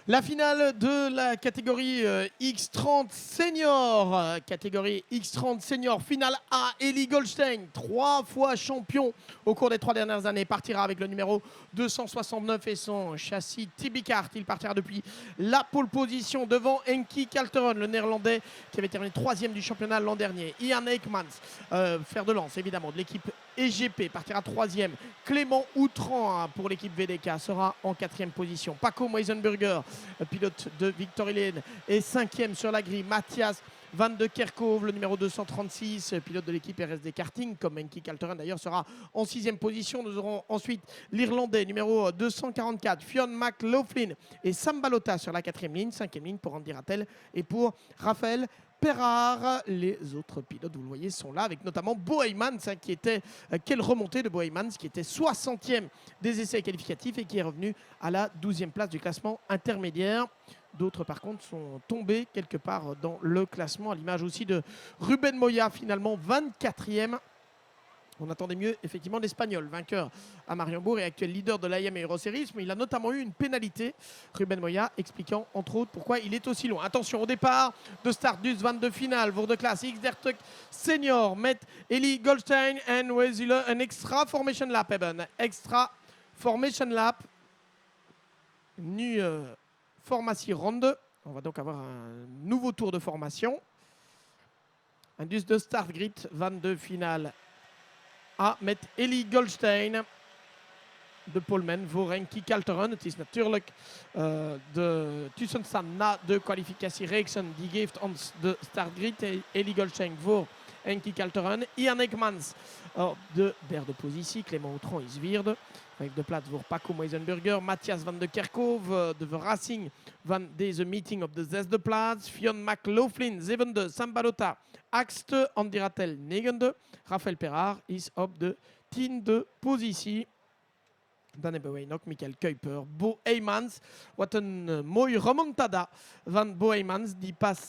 La finale de la catégorie X30 senior. Catégorie X30 senior, finale A. Eli Goldstein, 3 fois champion au cours des 3 dernières années, partira avec le numéro 269 et son châssis Tibicart. Il partira depuis la pole position devant Henki Kalteren, le néerlandais qui avait terminé 3e du championnat l'an dernier. Ian Eijkmans, fer de lance évidemment de l'équipe EGP, partira 3e. Clément Outran pour l'équipe VDK sera en 4e position. Paco Meisenburger, pilote de Victory Lane, est 5e sur la grille. Matthias Van de Kerkhove, le numéro 236, pilote de l'équipe RSD Karting, comme Henki Kalteren d'ailleurs, sera en 6e position. Nous aurons ensuite l'Irlandais, numéro 244, Fionn McLaughlin et Sam Balota sur la 4e ligne, 5e ligne pour Andy Rattel et pour Raphaël Perard. Les autres pilotes, vous le voyez, sont là, avec notamment Bo Heymans, qui était, quelle remontée de Bo Heymans, qui était 60e des essais qualificatifs et qui est revenu à la 12e place du classement intermédiaire. D'autres, par contre, sont tombés quelque part dans le classement, à l'image aussi de Ruben Moya, finalement 24e. On attendait mieux, effectivement, l'Espagnol, vainqueur à Mariembourg et actuel leader de l'IM Euroseries. Mais il a notamment eu une pénalité, Ruben Moya, expliquant entre autres pourquoi il est aussi loin. Attention au départ de start du 22 finale, voor de classe X30 senior met Eli Goldstein en we zullen een extra formation lap hebben. Extra formation lap, nu formatieronde. On va donc avoir un nouveau tour de formation. En dus de startgrid van de finale A met Eli Goldstein, de Polman voor Henki Kalteren. Het is natuurlijk de tussenstand na de kwalificatiereeksen die geeft ons de startgrid. Eli Goldstein voor Henki Kalteren. Ian Eijkmans op de derde positie. Clément Outran is vierde. Vijfde plaats voor Paco Meisenburger. Matthias Van de Kerkhove, de Racing van deze meeting op de zesde plaats. Fionn McLaughlin, zevende. Sam Balota, achtste. Andy Rattel, negende. Raphaël Perard is op de tiende positie. Dan hebben wij nog Michael Kuiper, Bo Heymans. Wat een mooie remontada van Bo Heymans, die pas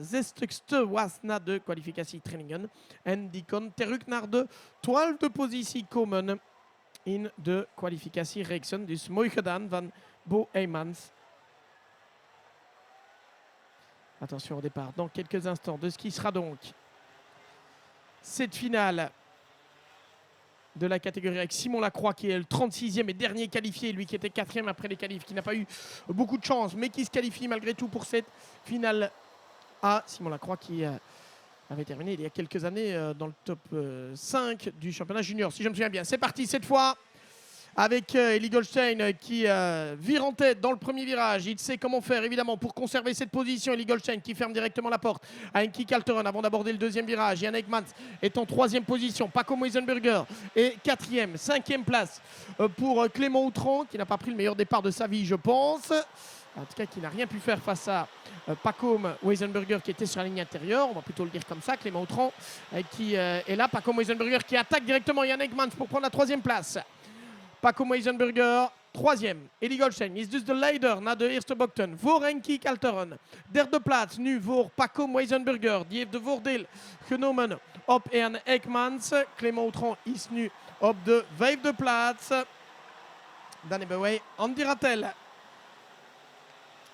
60ste was na de kwalificatietrainingen. En die kon terug naar de 12e positie komen in de kwalificatiereeksen. Dus mooi gedaan van Bo Heymans. Attention au départ, dans quelques instants, de ce qui sera donc cette finale de la catégorie avec Simon Lacroix, qui est le 36e et dernier qualifié, lui qui était 4e après les qualifs, qui n'a pas eu beaucoup de chance, mais qui se qualifie malgré tout pour cette finale A. Simon Lacroix qui avait terminé il y a quelques années dans le top 5 du championnat junior, si je me souviens bien. C'est parti cette fois avec Eli Goldstein qui vire en tête dans le premier virage. Il sait comment faire évidemment pour conserver cette position. Eli Goldstein qui ferme directement la porte à Henki Kalteren avant d'aborder le deuxième virage. Ian Eijkmans est en 3e position. Paco Meisenburger est 4e. 5e place pour Clément Outran qui n'a pas pris le meilleur départ de sa vie, je pense. En tout cas, qui n'a rien pu faire face à Paco Meisenburger qui était sur la ligne intérieure. On va plutôt le dire comme ça. Clément Outran qui est là. Paco Meisenburger qui attaque directement Ian Eijkmans pour prendre la 3e place. Paco Meisenburger, 3e. Eli Goldstein is dus de leider na de eerste bochten voor Henki Kalteren. Derde plaats nu voor Paco Meisenburger. Die heeft de voordeel genomen op Ian Eijkmans. Clément Outran is nu op de 5e plaats. Dan hebben wij Andy Rattel,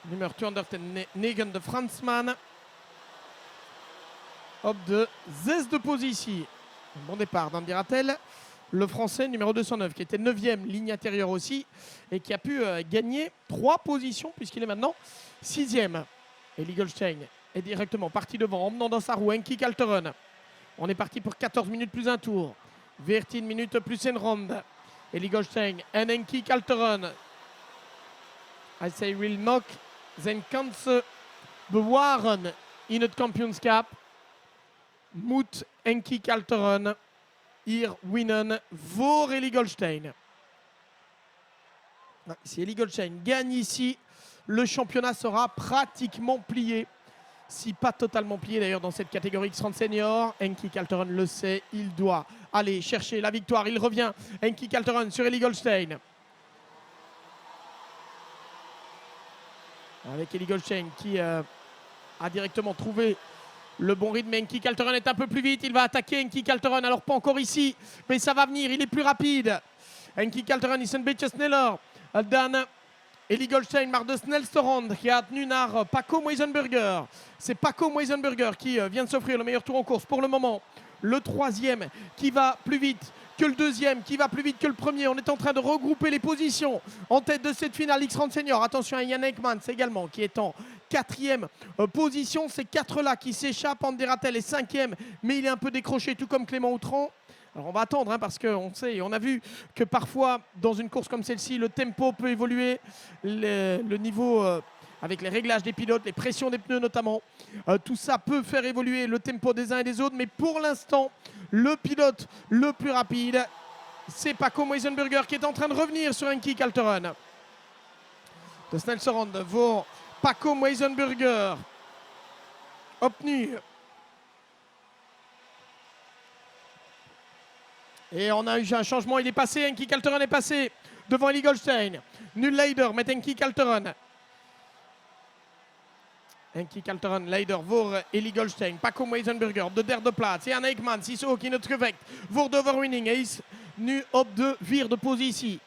nummer 209, de Fransman, op de 6e positie. Un bon départ d'Andy Rattel. Le Français numéro 209 qui était 9e, ligne intérieure aussi, et qui a pu gagner 3 positions puisqu'il est maintenant 6e. Eli Goldstein est directement parti devant, emmenant dans sa roue Henki Kalteren. On est parti pour 14 minutes plus un tour. 14 minutes plus une ronde. Eli Goldstein en Henki Kalteren. I say will nog zijn kansen bewaren in het kampioenschap. Moet Henki Kalteren hier winnen voor Eli Goldstein. Si Eli Goldstein gagne ici, le championnat sera pratiquement plié. Si pas totalement plié d'ailleurs dans cette catégorie X30 senior. Henki Kalteren le sait, il doit aller chercher la victoire. Il revient, Henki Kalteren sur Eli Goldstein. Avec Eli Goldstein qui a directement trouvé le bon rythme. Henki Kalteren est un peu plus vite. Il va attaquer Henki Kalteren. Alors pas encore ici, mais ça va venir. Il est plus rapide. Henki Kalteren is een beetje sneller dan Eli Goldstein marque de Snellsterand qui a tenu naar Paco Meisenberger. C'est Paco Meisenberger qui vient de s'offrir le meilleur tour en course pour le moment. Le troisième qui va plus vite que le deuxième, qui va plus vite que le premier. On est en train de regrouper les positions en tête de cette finale X30 Senior. Attention à Yann Ekmans également qui est en quatrième position. Ces quatre-là qui s'échappent. Andy Rattel est cinquième, mais il est un peu décroché, tout comme Clément Outran. Alors on va attendre parce qu'on sait, on a vu que parfois dans une course comme celle-ci, le tempo peut évoluer, le niveau avec les réglages des pilotes, les pressions des pneus notamment, tout ça peut faire évoluer le tempo des uns et des autres. Mais pour l'instant, le pilote le plus rapide, c'est Paco Meisenberger qui est en train de revenir sur Henki Kalteren. De Snellsterand voor Paco Meisenberger. Obtenu. Et on a eu un changement, il est passé, Henki Kalteren est passé devant Eli Goldstein. Nul Leider met Henki Kalteren. Henki Kalteren, Leider voor Eli Goldstein. Paco Meisenberger, de derde plaats. En Ekmans is ook in het gevecht voor de overwinning. Hij is nu op de vierde positie.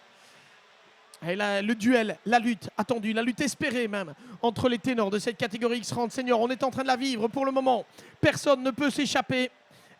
Et le duel, la lutte attendue, la lutte espérée même, entre les ténors de cette catégorie X30 Senior. On est en train de la vivre pour le moment. Personne ne peut s'échapper.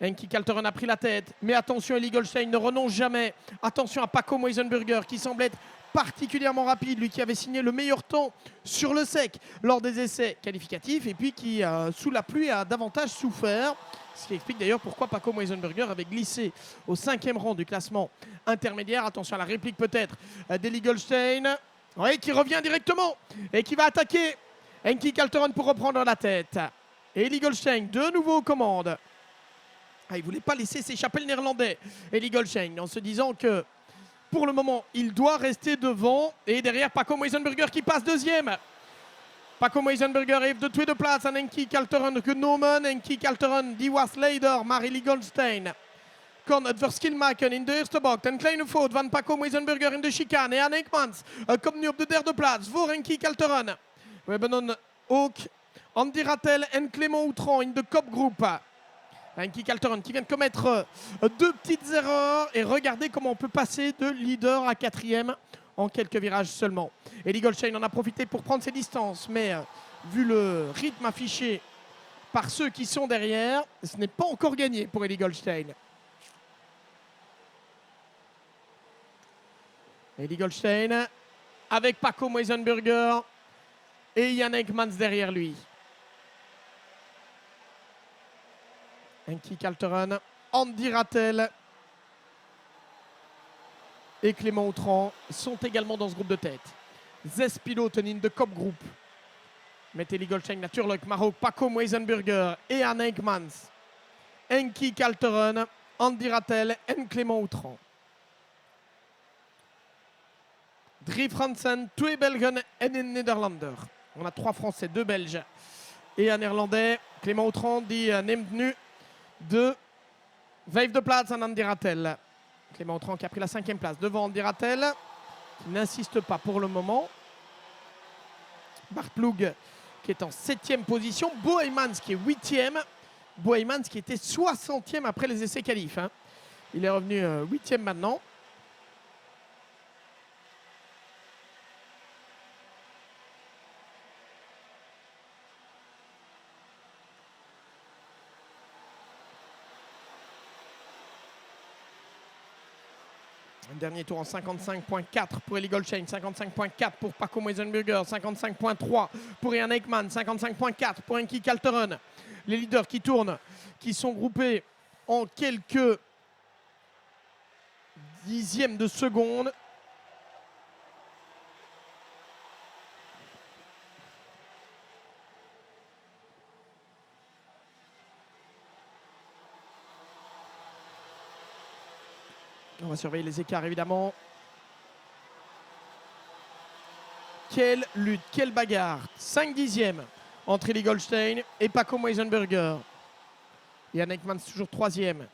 Henki Kalteren a pris la tête, mais attention, Eli Goldstein ne renonce jamais. Attention à Paco Meisenberger qui semble être particulièrement rapide, lui qui avait signé le meilleur temps sur le sec lors des essais qualificatifs et puis qui, sous la pluie, a davantage souffert. Ce qui explique d'ailleurs pourquoi Paco Meisenberger avait glissé au 5e rang du classement intermédiaire. Attention à la réplique peut-être d'Eli Goldstein. Oui, qui revient directement et qui va attaquer Henki Kalteren pour reprendre la tête. Et Eli Goldstein de nouveau aux commandes. Il ne voulait pas laisser s'échapper le néerlandais, Eli Goldstein, en se disant que pour le moment, il doit rester devant. Et derrière, Paco Meisenberger qui passe deuxième. Paco Meisenberger heeft de tweede plaats aan Henki Kalteren genomen. Henki Kalteren, die was leider, maar Eli Goldstein kan het verschil maken in de eerste bocht. Een kleine fout van Paco Meisenberger in de chicane. En Ekmans komt nu op de derde plaats voor Henki Kalteren. We hebben dan ook Andy Rattel en Clément Outran in de kopgroep. Henki Kalteren qui vient de commettre deux petites erreurs. Et regardez comment on peut passer de leader à quatrième en quelques virages seulement. Eli Goldstein en a profité pour prendre ses distances. Mais vu le rythme affiché par ceux qui sont derrière, ce n'est pas encore gagné pour Eli Goldstein. Eli Goldstein avec Paco Meisenberger et Yann Ekmans derrière lui. Henki Kalteren, Andy Rattel et Clément Outran sont également dans ce groupe de tête. 6 piloten in de kopgroep. Met Eli Goldstein natuurlijk, maar ook Paco Meisenberger et Yann Ekmans. Henki Kalteren, Andy Rattel en Clément Outran. 3 Fransen, 2 Belgen en een Nederlander. On a 3 Français, 2 Belges et un Néerlandais. Clément Outran die neemt nu de vijfde plaats aan Andy Rattel. Clément Outran qui a pris la 5e place devant Andy Rattel, qui n'insiste pas pour le moment. Bart Ploeg qui est en 7e position. Bo Heymans qui est 8e. Bo Heymans qui était 60e après les essais qualifs. Il est revenu 8e maintenant. Un dernier tour en 55.4 pour Eli Goldstein, 55.4 pour Paco Meisenberger, 55.3 pour Yann Ekmans, 55.4 pour Henki Kalteren. Les leaders qui tournent, qui sont groupés en quelques dixièmes de seconde. On va surveiller les écarts évidemment. Quelle lutte, quelle bagarre. 5 dixièmes entre Eli Goldstein et Paco Meisenberger. Yann Ekmans toujours 3e.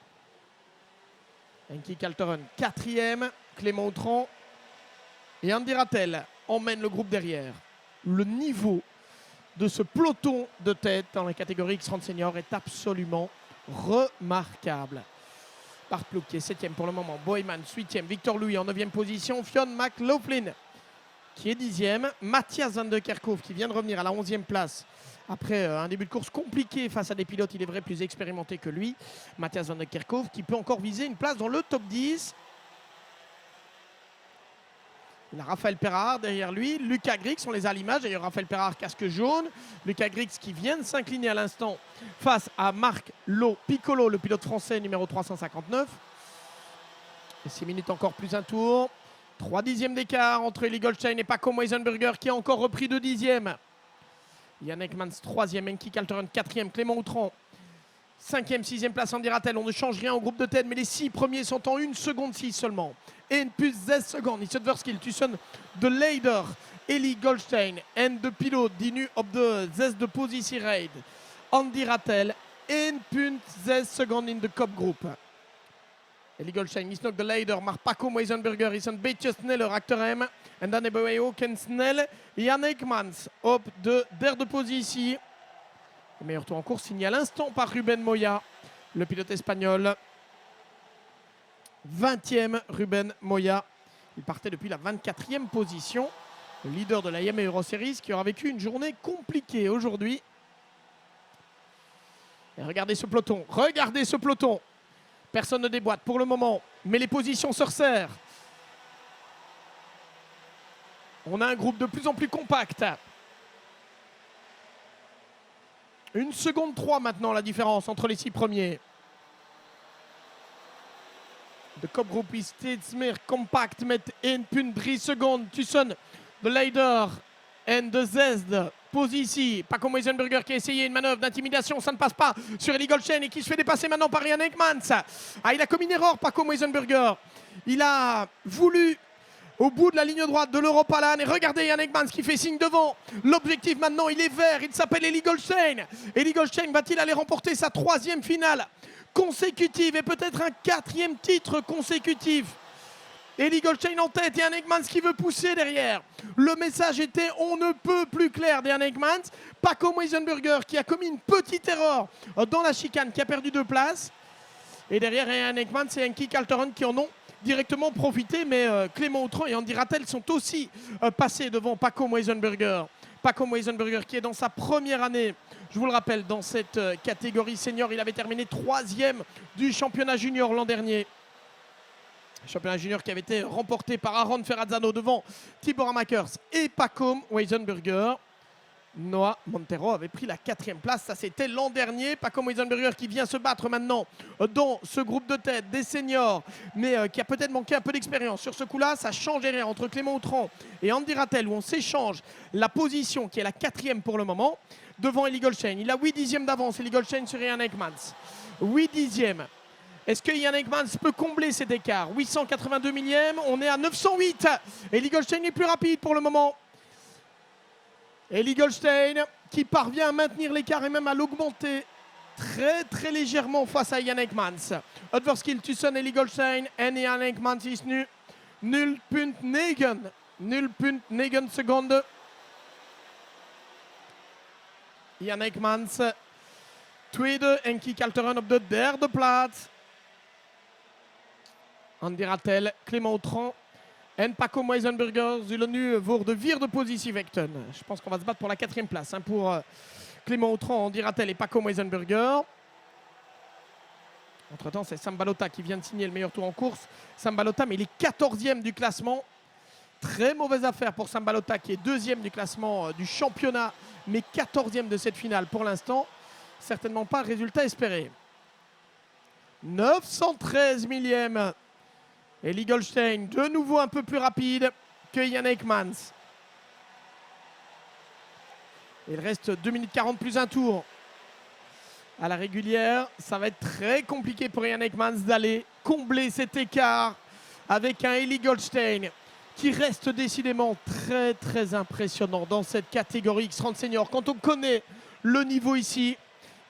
Henki Kalteren 4e. Clément Outran et Andy Rattel emmènent le groupe derrière. Le niveau de ce peloton de tête dans la catégorie X30 Senior est absolument remarquable. Bart Ploeg qui est 7e pour le moment. Bo Heymans 8e. Victor Louis en 9e position. Fionn McLaughlin qui est 10e. Matthias Van de Kerkhove qui vient de revenir à la 11e place. Après un début de course compliqué face à des pilotes, il est vrai, plus expérimentés que lui. Matthias Van de Kerkhove qui peut encore viser une place dans le top 10. Il a Raphaël Perard derrière lui. Lucas Grix, on les a à l'image. D'ailleurs, Raphaël Perard, casque jaune. Lucas Grix qui vient de s'incliner à l'instant face à Marc Lo Piccolo, le pilote français numéro 359. Et 6 minutes encore plus un tour. 3 dixièmes d'écart entre Eli Goldstein et Paco Meisenberger qui a encore repris 2 dixièmes. Yann Ekmans 3e, Enki Kalteren 4e, Clément Outran 5e, 6e place Andy Rattel. On ne change rien au groupe de tête, mais les 6 premiers sont en 1 seconde 6 seulement. 1 plus 16 secondes. Is het verschil tussen de leider Eli Goldstein en de piloot die nu op de 6e positie rijdt. Andy Rattel 1,6 seconden in de kopgroep. Eli Goldstein is nog de leider, maar Paco Meisenberger is een beetje sneller achter hem. En dan hebben wij ook een snelle Yann Ekmans op de 3e positie. Le meilleur tour en course signé à l'instant par Ruben Moya, le pilote espagnol. 20e Ruben Moya. Il partait depuis la 24e position. Le leader de la Yamaha Euro Series qui aura vécu une journée compliquée aujourd'hui. Et regardez ce peloton. Regardez ce peloton. Personne ne déboîte pour le moment, mais les positions se resserrent. On a un groupe de plus en plus compact. 1 seconde 3 maintenant la différence entre les 6 premiers. De kopgroep is steeds meer compact met 1,3 seconden tussen de leider en de 6e positie. Paco Meisenberger qui a essayé une manœuvre d'intimidation, ça ne passe pas sur Eli Goldstein et qui se fait dépasser maintenant par Yann Ekmans. Ah, il a commis une erreur, Paco Meisenberger. Il a voulu au bout de la ligne droite de l'Europalan. Et regardez Yann Ekmans qui fait signe devant. L'objectif maintenant, il est vert. Il s'appelle Eli Goldstein. Eli Goldstein va-t-il aller remporter sa 3e finale consécutive et peut-être un 4e titre consécutif? Eli Goldstein en tête et Yann Ekmans qui veut pousser derrière. Le message était on ne peut plus clair d'Yann Ekmans. Paco Meisenberger qui a commis une petite erreur dans la chicane, qui a perdu 2 places. Et derrière Yann Ekmans et Enki Kalteren qui en ont directement profité. Mais Clément Outran et Andy Rattel sont aussi passés devant Paco Meisenberger. Paco Meisenberger qui est dans sa première année, je vous le rappelle, dans cette catégorie senior. Il avait terminé 3e du championnat junior l'an dernier. Championnat junior qui avait été remporté par Aaron Ferrazzano devant Tibor Makers et Paco Meisenberger. Noah Montero avait pris la 4e place, ça c'était l'an dernier. Paco Meisenberger qui vient se battre maintenant dans ce groupe de tête des seniors, mais qui a peut-être manqué un peu d'expérience. Sur ce coup-là, ça change rien entre Clément Outran et Andy Rattel, où on s'échange la position qui est la 4e pour le moment, devant Eli Goldstein. Il a 8 dixièmes d'avance, Eli Goldstein sur Yann Ekmans. 8 dixièmes. Est-ce que Yann Ekmans peut combler cet écart? 882 millièmes, on est à 908. Eli Goldstein est plus rapide pour le moment. Eli Goldstein qui parvient à maintenir l'écart et même à l'augmenter très très légèrement face à Yann Ekmans. Het verschil tussen Eli Goldstein en Yann Ekmans is nu 0,9. 0,9 seconden. Yann Ekmans tweede, Enki Kalteren op de 3e plaats. Andy Rattel, Clément Outran en Paco Meisenberger zullen nu voor de 4e positie vechten. Je pense qu'on va se battre pour la 4e place pour Clément Outran, Andy Rattel et Paco Meisenberger. Entre-temps, c'est Sam Balota qui vient de signer le meilleur tour en course. Sam Balota, mais il est 14e du classement. Très mauvaise affaire pour Sam Balota qui est 2e du classement du championnat, mais 14e de cette finale pour l'instant. Certainement pas le résultat espéré. 913 millièmes. Eli Goldstein, de nouveau un peu plus rapide que Yann Ekmans. Il reste 2 minutes 40 plus un tour. À la régulière, ça va être très compliqué pour Yann Ekmans d'aller combler cet écart avec un Eli Goldstein qui reste décidément très très impressionnant dans cette catégorie X30 senior. Quand on connaît le niveau ici,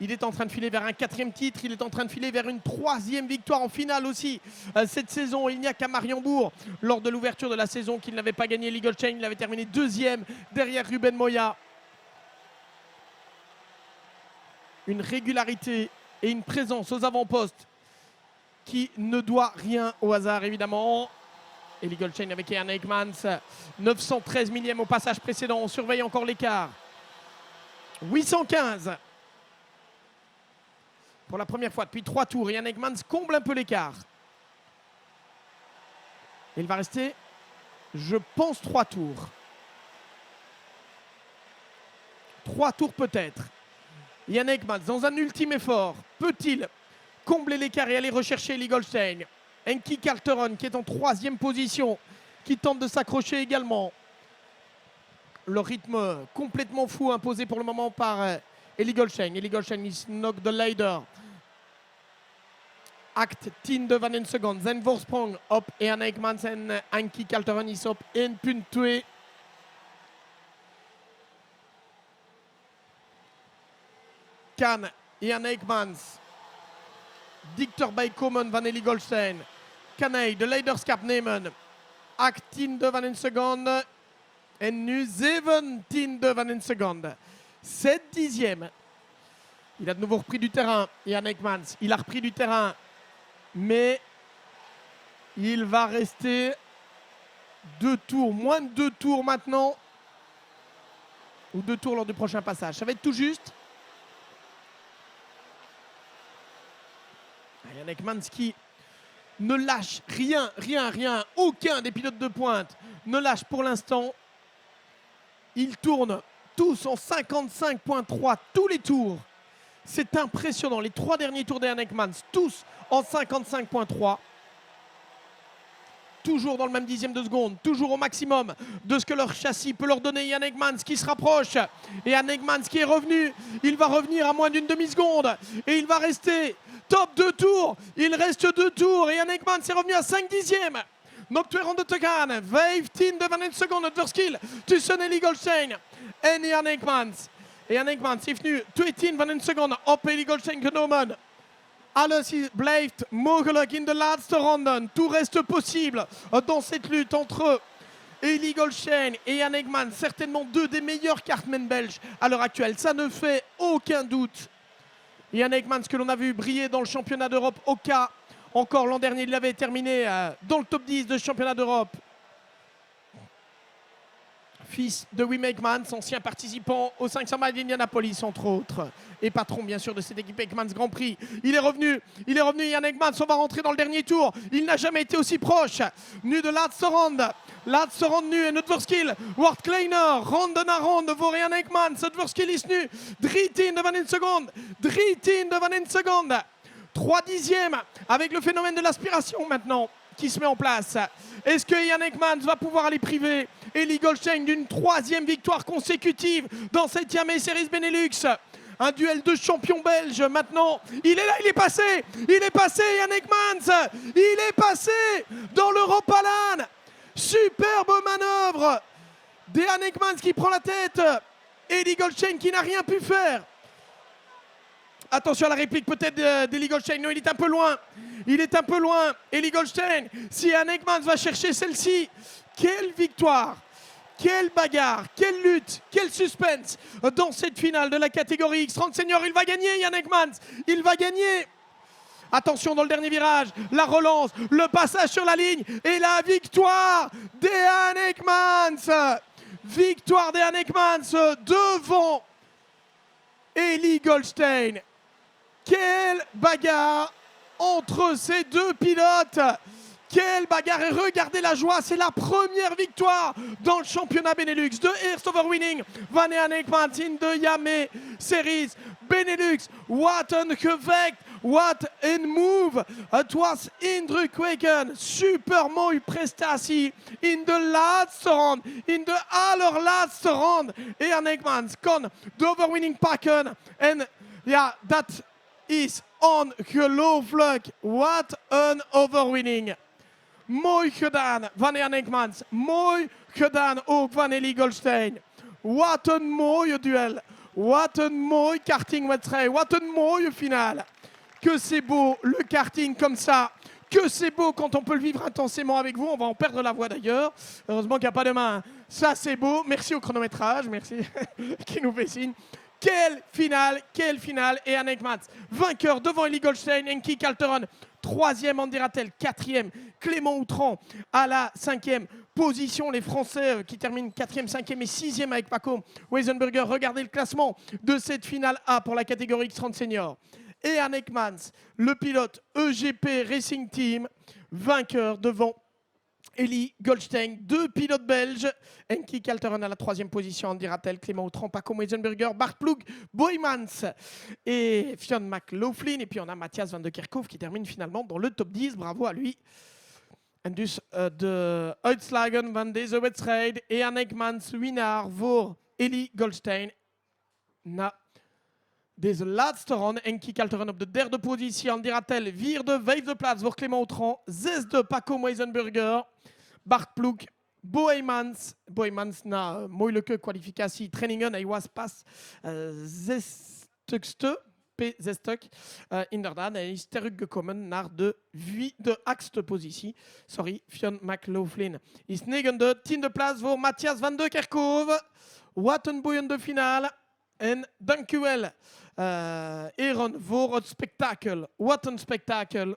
il est en train de filer vers un 4e titre, il est en train de filer vers une 3e victoire en finale aussi cette saison. Il n'y a qu'à Mariembourg, lors de l'ouverture de la saison, qu'il n'avait pas gagné Eli Goldstein. Il avait terminé 2e derrière Ruben Moya. Une régularité et une présence aux avant-postes qui ne doit rien au hasard, évidemment. Ellie Goldstein avec Ian Eggmans. 913 millième au passage précédent. On surveille encore l'écart. 815. Pour la première fois depuis 3 tours, Ian Eggmans comble un peu l'écart. Il va rester, je pense, 3 tours. 3 tours peut-être. Ian Eggmans, dans un ultime effort, peut-il combler l'écart et aller rechercher Ellie Goldstein? Henki Kalteron qui est en 3e position, qui tente de s'accrocher également. Le rythme complètement fou imposé pour le moment par Ellie Goldstein. Ellie Goldstein is knocked the ladder. Act 10 van en second. Then voorsprong op Ian Eggmans en Henki Kalteron is op 1,2. Kan Ian Eggmans, dichterbij van Ellie Goldstein. Kan hij de leiderschap nemen? 18 van een seconde. En nu 17 van een seconde. 7 dixièmes. Il a de nouveau repris du terrain, Ian Eggmans. Il a repris du terrain. Mais il va rester 2 tours, moins de 2 tours maintenant. Ou 2 tours lors du prochain passage. Ça va être tout juste. Ian Eggmans qui ne lâche rien. Aucun des pilotes de pointe ne lâche pour l'instant. Ils tournent tous en 55,3 tous les tours. C'est impressionnant. Les 3 derniers tours d'Ian Eggmans, tous en 55,3. Toujours dans le même dixième de seconde, toujours au maximum de ce que leur châssis peut leur donner. Ian Eggmans qui se rapproche. Et Ian Eggmans qui est revenu. Il va revenir à moins d'une demi-seconde. Et il va rester top 2 tours. Il reste 2 tours. Et Ian Eggmans est revenu à 5 dixièmes. Nog 200 te gaan. 15 van een seconde het verschil tussen Ellie Goldstein en Ian Eggmans. Ian Eggmans heeft nu 2 van een seconde op Ellie Goldstein genomen. Alles blijft mogelijk in de laatste ronde. Tout reste possible dans cette lutte entre Ellie Goldstein et Ian Eggmans. Certainement 2 des meilleurs kartmen belges à l'heure actuelle. Ça ne fait aucun doute. Ian Eggmans que l'on a vu briller dans le championnat d'Europe au cas. Encore l'an dernier, il avait terminé dans le top 10 de championnat d'Europe. Fils de Wim Eggmans, ancien participant au 500 miles d'Indianapolis, entre autres. Et patron, bien sûr, de cette équipe Eggmans Grand Prix. Il est revenu, Ian Eggmans. On va rentrer dans le dernier tour. Il n'a jamais été aussi proche. Nu de laatste ronde. Laatste ronde nu. En het verschil wordt kleiner. Ronde na ronde voor Ian Eggmans. Het verschil is nu 3 van een seconde. 3 van een seconde. 3 dixièmes avec le phénomène de l'aspiration maintenant qui se met en place. Est-ce que Ian Eggmans va pouvoir aller priver Ellie Goldstein d'une 3e victoire consécutive dans cette Yamaha Series Benelux? Un duel de champions belges maintenant. Il est là, il est passé, Ian Eggmans. Il est passé dans l'Europalan. Superbe manœuvre d'Ian Eggmans qui prend la tête. Ellie Goldstein qui n'a rien pu faire. Attention à la réplique peut-être d'Ellie Goldstein. Non, il est un peu loin. Ellie Goldstein. Si Ian Eggmans va chercher celle-ci, quelle victoire, quelle bagarre, quelle lutte, quel suspense dans cette finale de la catégorie X30 Senior. Il va gagner, Ian Eggmans. Il va gagner. Attention dans le dernier virage, la relance, le passage sur la ligne et la victoire d'Ian Eggmans. Victoire d'Ian Eggmans devant Ellie Goldstein. Quelle bagarre entre ces 2 pilotes. Quelle bagarre. Et regardez la joie. C'est la première victoire dans le championnat Benelux. De eerste overwinning van Ian Eggmans in de Yamaha Series Benelux. Wat een gevecht. Wat een move. Het was indrukwekkend. Super mooie prestatie in de laatste ronde. In de allerlaatste ronde. Ian Eggmans kan de overwinning pakken. En ja, dat is ongelooflijk. Wat een overwinning. Mooi gedaan van Ian Eggmans. Mooi gedaan ook van Ellie Goldstein. Wat een mooie duel. Wat een mooi kartingwedstrijd. Wat een mooie finale. Que c'est beau le karting comme ça. Que c'est beau quand on peut le vivre intensément avec vous. On va en perdre la voix d'ailleurs. Heureusement qu'il n'y a pas de main. Ça c'est beau. Merci au chronométrage. Merci qui nous fait signe. Quelle finale. Et Ian Eggmans, vainqueur devant Ellie Goldstein, Henki Kalteron, troisième Andy Rattel, quatrième Clément Outran à la cinquième position. Les Français qui terminent quatrième, cinquième et sixième avec Paco Weisenberger. Regardez le classement de cette finale A pour la catégorie X30 senior. Et Anne Ekmans, le pilote EGP Racing Team, vainqueur devant Eli Goldstein, deux pilotes belges, Enki Kalteren à la troisième position, Andy Rattel, Clément Outran, Paco Weisenberger, Bart Ploeg, Boymans et Fionn McLaughlin. Et puis on a Matthias van de Kerkhove qui termine finalement dans le top 10. Bravo à lui. En dus de uitslagen van deze wedstrijd. Et Anne Ekmans winnaar voor Eli Goldstein. Na deze laatste ronde. Enki Kalteren op de derde positie. Andy Rattel vierde, vijfde plaats voor Clément Outran. Zesde Paco Weisenberger. Bart Ploeg, Boymans na moeilijke kwalificatietrainingen. Hij was pas zestigste, P6 inderdaad. Hij is teruggekomen naar de achtste positie. Sorry, Fionn McLaughlin is negende. Tiende plaats voor Matthias van de Kerkhove. Wat een boeiende finale. En dank u wel, heren, voor het spektakel. Wat een spektakel.